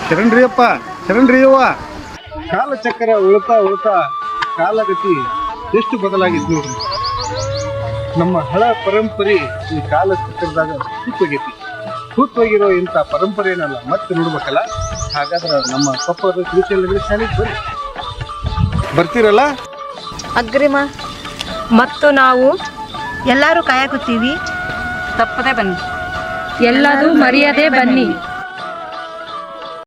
ಶರಣ್ರಿ ಅಪ್ಪ, ಶರಣ್ರಿ ಅವ್ವ. ಕಾಲಚಕ್ರ ಉಳ್ತಾ ಕಾಲಗತಿ ಎಷ್ಟು ಬದಲಾಗಿತ್ತು ನೋಡ್ರಿ. ನಮ್ಮ ಹಳ ಪರಂಪರೆ ಈ ಕಾಲಚಕ್ರದಾಗ ಕೂತೋಗಿರೋ ಇಂಥ ಪರಂಪರೆಯನ್ನೆಲ್ಲ ಮತ್ತೆ ನೋಡ್ಬೇಕಲ್ಲ. ಹಾಗಾದ್ರೆ ನಮ್ಮ ಪಪ್ಪದ ಕೃಷಿಯಲ್ಲಿ ಶಾಲೆಗೆ ಬರ್ತೀರಲ್ಲ? ಅಗ್ರಿಮ ಮತ್ತು ನಾವು ಎಲ್ಲರೂ ಕಾಯಕತ್ತೀವಿ. ತಪ್ಪದೆ ಬನ್ನಿ. ಎಲ್ಲದೂ ಮರೆಯದೆ ಬನ್ನಿ.